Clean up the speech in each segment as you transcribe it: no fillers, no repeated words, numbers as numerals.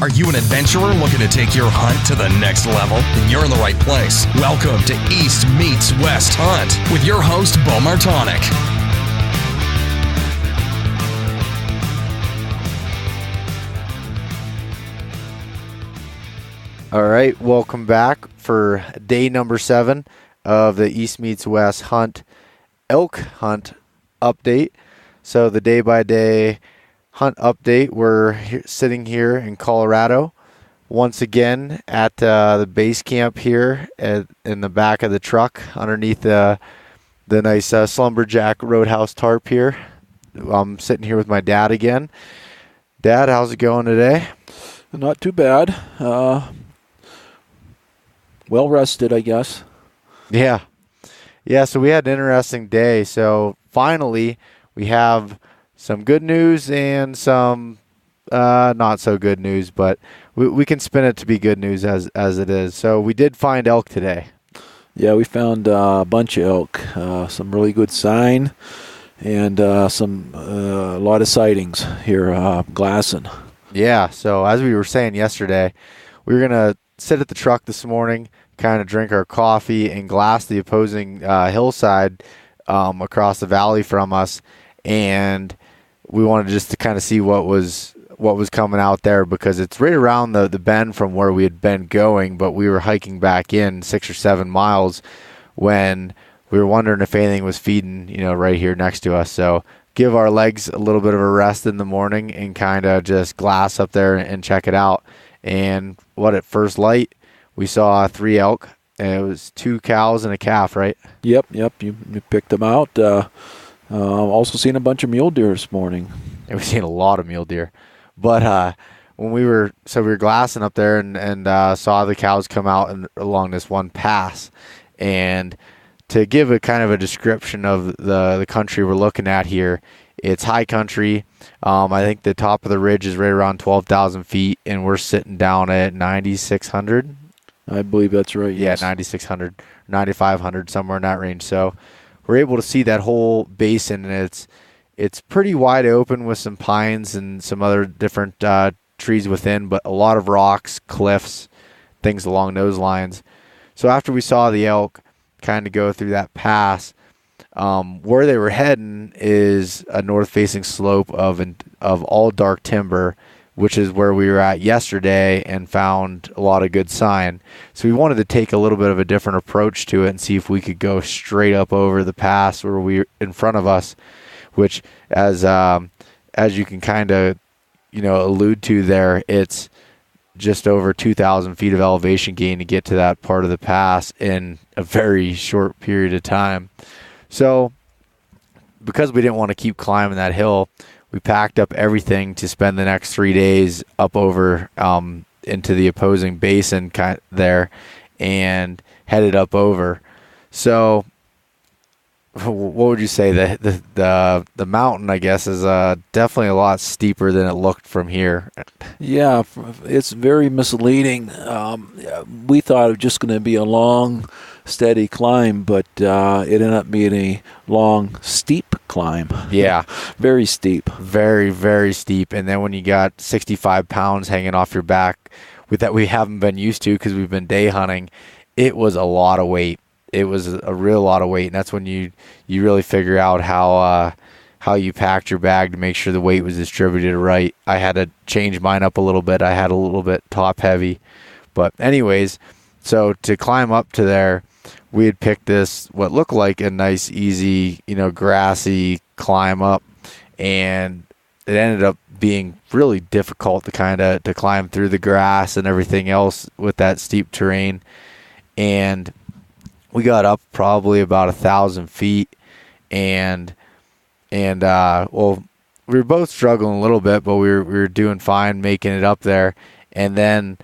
Are you an adventurer looking to take your hunt to the next level? Then you're in the right place. Welcome to East Meets West Hunt with your host, Beau Martonik. All right, welcome back for day number 7 of the East Meets West Elk Hunt update. So the day-by-day hunt update, we're sitting here in Colorado once again at the base camp here in the back of the truck underneath the nice Slumberjack Roadhouse tarp here. I'm sitting here with my dad again. Dad, how's it going today? Not too bad. Well rested, I guess. Yeah, so we had an interesting day. So finally, we have some good news and some not so good news, but we can spin it to be good news as it is. So we did find elk today. Yeah, we found a bunch of elk, some really good sign, and a lot of sightings here glassing. Yeah, so as we were saying yesterday, we were going to sit at the truck this morning, kind of drink our coffee and glass the opposing hillside across the valley from us, and we wanted just to kind of see what was coming out there, because it's right around the bend from where we had been going, but we were hiking back in 6 or 7 miles when we were wondering if anything was feeding, right here next to us. So give our legs a little bit of a rest in the morning and kind of just glass up there and check it out. And at first light, we saw 3 elk, and it was 2 cows and a calf, right? Yep. You picked them out. Also seen a bunch of mule deer this morning. And we've seen a lot of mule deer. But when we were glassing up there and saw the cows come out along this one pass. And to give a kind of a description of the country we're looking at here, it's high country. I think the top of the ridge is right around 12,000 feet, and we're sitting down at 9,600. I believe that's right. Yeah, yes. 9,600, 9,500, somewhere in that range. So we're able to see that whole basin, and it's pretty wide open with some pines and some other different trees within, but a lot of rocks, cliffs, things along those lines. So after we saw the elk kind of go through that pass, where they were heading is a north-facing slope of all dark timber, which is where we were at yesterday and found a lot of good sign. So we wanted to take a little bit of a different approach to it and see if we could go straight up over the pass where we in front of us, which as you can kind of allude to there, it's just over 2,000 feet of elevation gain to get to that part of the pass in a very short period of time. So because we didn't want to keep climbing that hill, we packed up everything to spend the next 3 days up over into the opposing basin there and headed up over. So what would you say? The mountain, I guess, is definitely a lot steeper than it looked from here. Yeah, it's very misleading. We thought it was just going to be a long, steady climb, but it ended up being a long, steep climb. Yeah. Very steep. Very, very steep. And then when you got 65 pounds hanging off your back that we haven't been used to because we've been day hunting, it was a lot of weight. It was a real lot of weight, and that's when you really figure out how you packed your bag to make sure the weight was distributed right. I had to change mine up a little bit. I had a little bit top heavy. But anyways, so to climb up to there, we had picked this, what looked like a nice, easy, grassy climb up, and it ended up being really difficult to climb through the grass and everything else with that steep terrain. And we got up probably about 1,000 feet, and we were both struggling a little bit, but we were doing fine making it up there. And then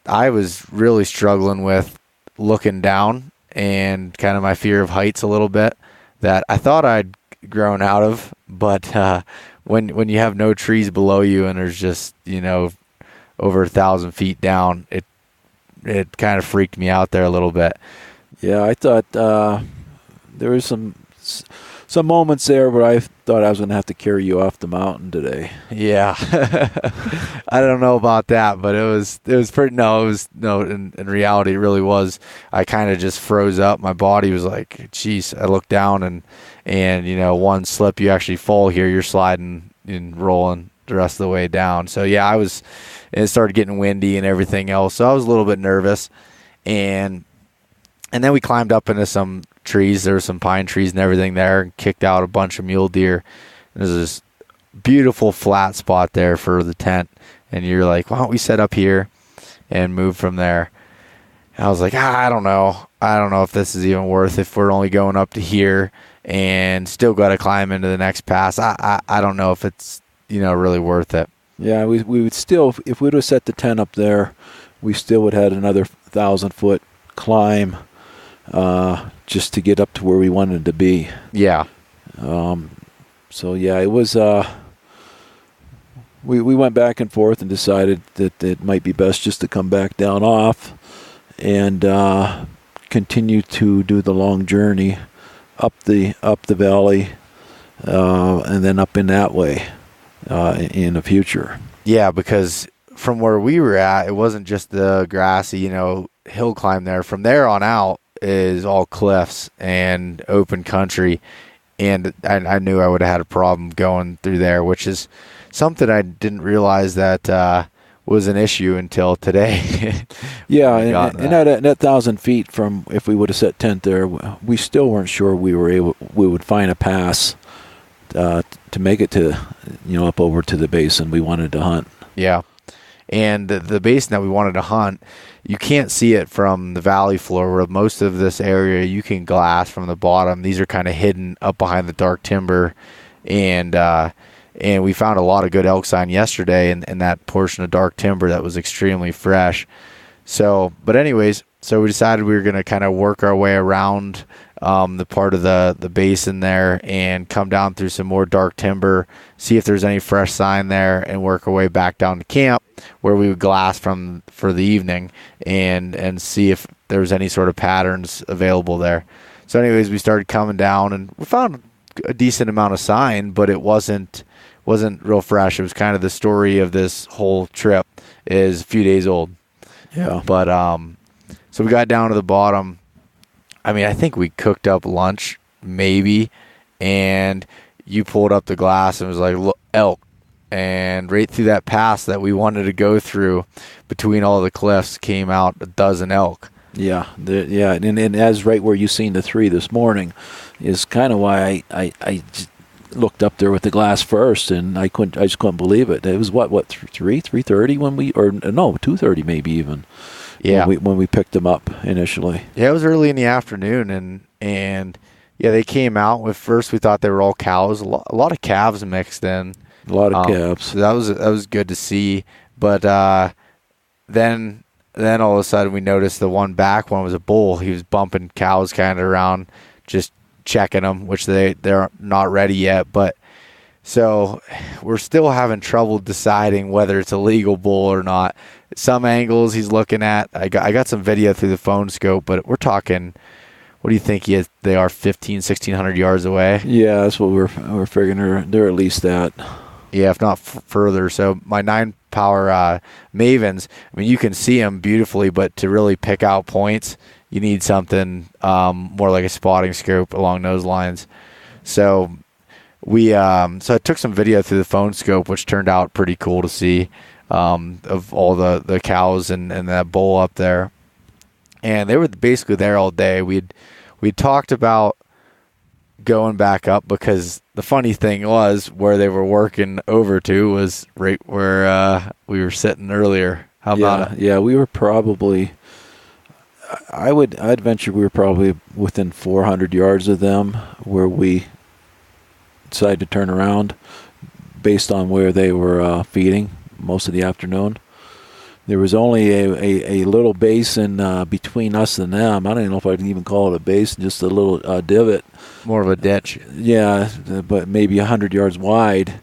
I was really struggling with looking down and kind of my fear of heights a little bit that I thought I'd grown out of, but when you have no trees below you and there's just over 1,000 feet down, it kind of freaked me out there a little bit. Yeah, I thought there was some some moments there where I thought I was going to have to carry you off the mountain today. Yeah. I don't know about that, but it was pretty, in reality, it really was. I kind of just froze up. My body was like, geez, I looked down and one slip, you actually fall here, you're sliding and rolling the rest of the way down. So yeah, it started getting windy and everything else. So I was a little bit nervous. And then we climbed up into some trees. There were some pine trees and everything there, and kicked out a bunch of mule deer. There's this beautiful flat spot there for the tent. And you're like, why don't we set up here and move from there? And I was like, I don't know. I don't know if this is even worth if we're only going up to here and still got to climb into the next pass. I don't know if it's, really worth it. Yeah, we would still, if we would have set the tent up there, we still would have had another 1,000-foot climb just to get up to where we wanted to be. Yeah. So yeah, it was. We went back and forth and decided that it might be best just to come back down off and continue to do the long journey up the valley and then up in that way in the future. Yeah, because from where we were at, it wasn't just the grassy, hill climb there. From there on out is all cliffs and open country, and I knew I would have had a problem going through there, which is something I didn't realize that was an issue until today. Yeah, and at 1,000 feet from, if we would have set tent there, we still weren't sure we would find a pass to make it to, up over to the basin we wanted to hunt. Yeah. And the basin that we wanted to hunt, you can't see it from the valley floor, where most of this area you can glass from the bottom. These are kind of hidden up behind the dark timber. And we found a lot of good elk sign yesterday in that portion of dark timber that was extremely fresh. So we decided we were going to kind of work our way around the part of the basin there and come down through some more dark timber, see if there's any fresh sign there, and work our way back down to camp where we would glass for the evening and see if there was any sort of patterns available there. So anyways, we started coming down and we found a decent amount of sign, but it wasn't real fresh. It was kind of the story of this whole trip is a few days old. Yeah. But so we got down to the bottom. I mean, I think we cooked up lunch, maybe, and you pulled up the glass and was like, look, elk. And right through that pass that we wanted to go through between all the cliffs came out a dozen elk. Yeah, and as right where you seen the 3 this morning is kind of why I looked up there with the glass first, and I just couldn't believe it. It was what 3:30 when we, or no, 2:30 maybe even. Yeah, when we picked them up initially. Yeah, it was early in the afternoon, and yeah, they came out. At first, we thought they were all cows. A lot of calves mixed in. A lot of calves. So that was good to see. But then all of a sudden, we noticed the one back one was a bull. He was bumping cows kind of around, just checking them, which they're not ready yet. But so we're still having trouble deciding whether it's a legal bull or not. Some angles he's looking at. I got some video through the phone scope, but we're talking, what do you think they are, 1,600 yards away? Yeah, that's what we're figuring. They're at least that. Yeah, if not further. So my 9-power Mavens, I mean, you can see them beautifully, but to really pick out points, you need something more like a spotting scope along those lines. So I took some video through the phone scope, which turned out pretty cool to see. Of all the cows and that bull up there, and they were basically there all day. We'd talked about going back up because the funny thing was where they were working over to was right where we were sitting earlier. How about it? Yeah, we were probably, I'd venture we were probably within 400 yards of them where we decided to turn around based on where they were feeding most of the afternoon. There was only a little basin between us and them. I don't even know if I can even call it a basin, just a little divot. More of a ditch. Yeah, but maybe 100 yards wide.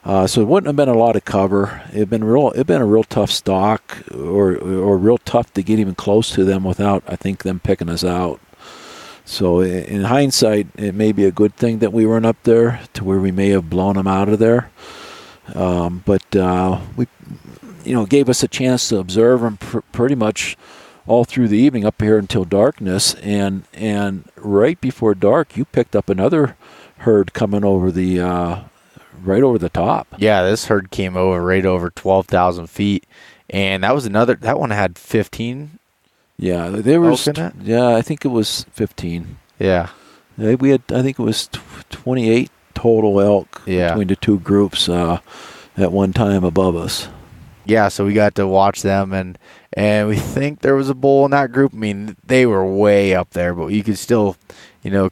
So it wouldn't have been a lot of cover. It'd been a real tough stalk, or real tough to get even close to them without, I think, them picking us out. So in hindsight, it may be a good thing that we weren't up there to where we may have blown them out of there. But we, gave us a chance to observe them pretty much all through the evening up here until darkness. And right before dark, you picked up another herd coming over the right over the top. Yeah, this herd came over right over 12,000 feet, and that one had 15. Yeah, there was. Elk in it? Yeah, I think it was 15. Yeah, We had. I think it was 28 total elk between the two groups at one time above us. Yeah, so we got to watch them, and we think there was a bull in that group. I mean, they were way up there, but you could still,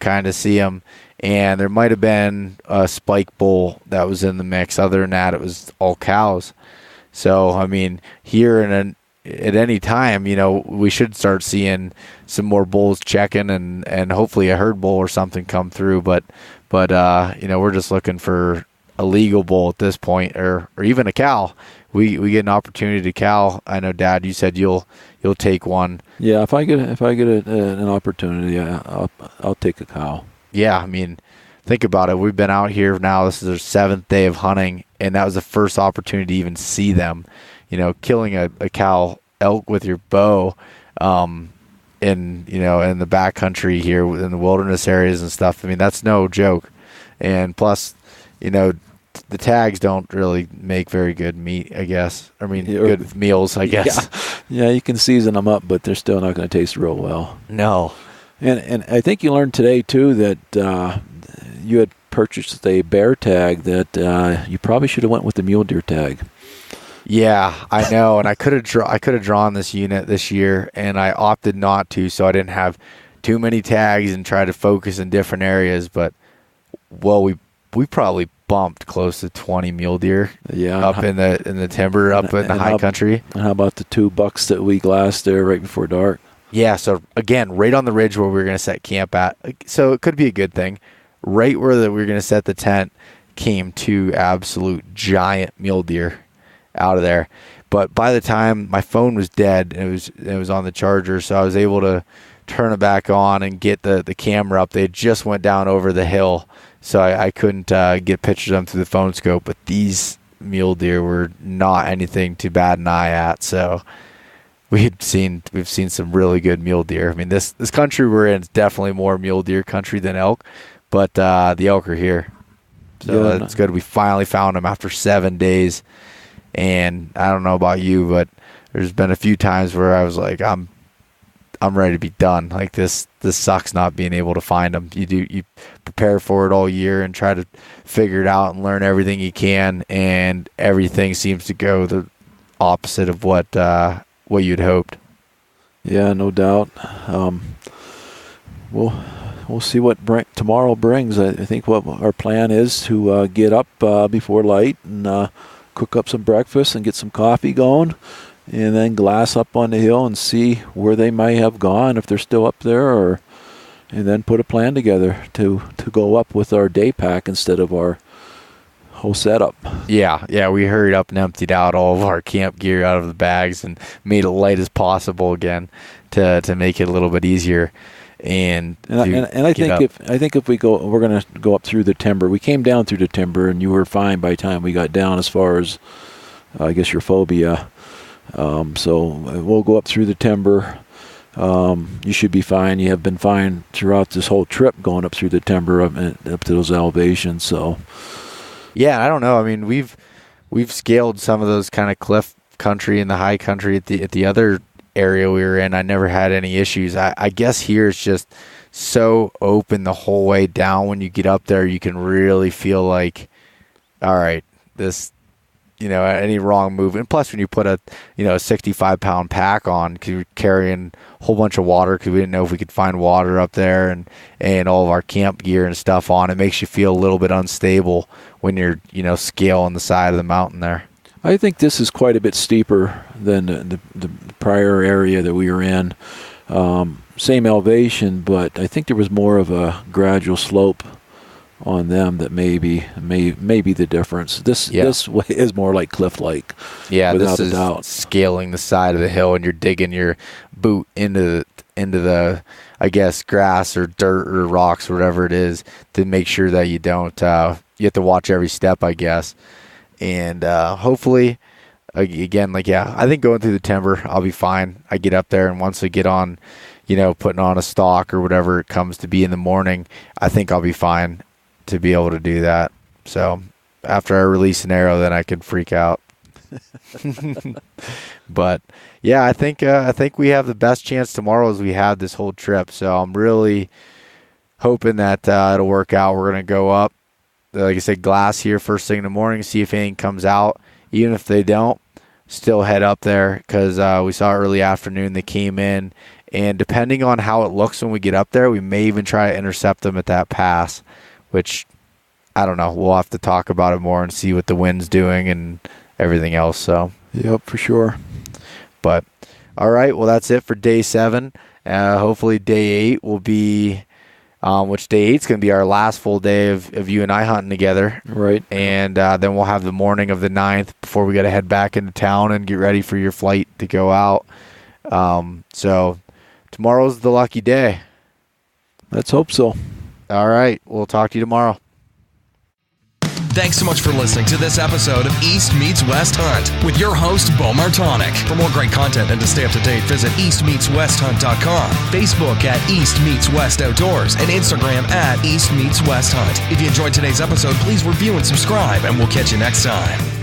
kind of see them. And there might have been a spike bull that was in the mix. Other than that, it was all cows. So, I mean, here at any time, we should start seeing some more bulls checking and hopefully a herd bull or something come through. But we're just looking for a legal bull at this point, or even a cow. We get an opportunity to cow. I know, Dad, you said you'll take one. Yeah, if I get an opportunity, I'll take a cow. Yeah, I mean, think about it. We've been out here now. This is our 7th day of hunting, and that was the first opportunity to even see them. Killing a cow elk with your bow, in the backcountry here in the wilderness areas and stuff. I mean, that's no joke. And plus, the tags don't really make very good meat, I guess. I mean, good meals, I guess. Yeah, you can season them up, but they're still not going to taste real well. No. And I think you learned today, too, that you had purchased a bear tag that you probably should have went with the mule deer tag. Yeah, I know. And I could have drawn this unit this year, and I opted not to, so I didn't have too many tags and try to focus in different areas. But, we probably bumped close to 20 mule deer up in the timber, up in the high country. And how about the 2 bucks that we glassed there right before dark? Yeah, so again, right on the ridge where we were going to set camp at. So it could be a good thing. Right where we were going to set the tent came 2 absolute giant mule deer out of there. But by the time my phone was dead, and it was on the charger, so I was able to turn it back on and get the camera up. They just went down over the hill, so I couldn't get pictures of them through the phone scope. But these mule deer were not anything to bat an eye at. So we've seen some really good mule deer. I mean, this country we're in is definitely more mule deer country than elk, but the elk are here. So that's good. We finally found them after 7 days. And I don't know about you, but there's been a few times where I was like, I'm ready to be done. Like this sucks not being able to find them. You prepare for it all year and try to figure it out and learn everything you can, and everything seems to go the opposite of what you'd hoped. Yeah, no doubt. We'll see what tomorrow brings. I think what our plan is to get up before light and cook up some breakfast and get some coffee going, and then glass up on the hill and see where they might have gone, if they're still up there, and then put a plan together to go up with our day pack instead of our whole setup. Yeah, we hurried up and emptied out all of our camp gear out of the bags and made it light as possible again to make it a little bit easier. And I think if we go, we're going to go up through the timber. We came down through the timber, and you were fine by the time we got down as far as, I guess, your phobia. So we'll go up through the timber. You should be fine. You have been fine throughout this whole trip going up through the timber up to those elevations. So, yeah, I don't know. I mean, we've scaled some of those kind of cliff country and the high country at the other area we were in. I never had any issues. I guess here it's just so open the whole way down. When you get up there, you can really feel like, all right, this, any wrong move. And plus, when you put a 65-pound pack on, because you're carrying a whole bunch of water, because we didn't know if we could find water up there, and all of our camp gear and stuff on, it makes you feel a little bit unstable when you're scaling the side of the mountain there. I think this is quite a bit steeper than the prior area that we were in. Same elevation, but I think there was more of a gradual slope on them that may be the difference. This way is more like cliff-like. Yeah, without this is a doubt. Scaling the side of the hill, and you're digging your boot into the. I guess, grass or dirt or rocks or whatever it is, to make sure that you don't, you have to watch every step, I guess. And hopefully, again, like, yeah, I think going through the timber, I'll be fine. I get up there, and once I get on, putting on a stalk or whatever it comes to be in the morning, I think I'll be fine to be able to do that. So after I release an arrow, then I could freak out. But yeah, I think we have the best chance tomorrow as we have this whole trip. So I'm really hoping that it'll work out. We're gonna go up, like I said, glass here first thing in the morning, see if anything comes out. Even if they don't, still head up there, because we saw early afternoon they came in, and depending on how it looks when we get up there, we may even try to intercept them at that pass, which I don't know. We'll have to talk about it more and see what the wind's doing and everything else. So yep, for sure. But all right, well, that's it for day 7. Hopefully day 8 will be, which day 8 is going to be our last full day of you and I hunting together. Right. And then we'll have the morning of the 9th before we got to head back into town and get ready for your flight to go out. So tomorrow's the lucky day. Let's hope so. All right, we'll talk to you tomorrow. Thanks so much for listening to this episode of East Meets West Hunt with your host, Beau Martonik. For more great content and to stay up to date, visit eastmeetswesthunt.com, Facebook at East Meets West Outdoors, and Instagram at East Meets West Hunt. If you enjoyed today's episode, please review and subscribe, and we'll catch you next time.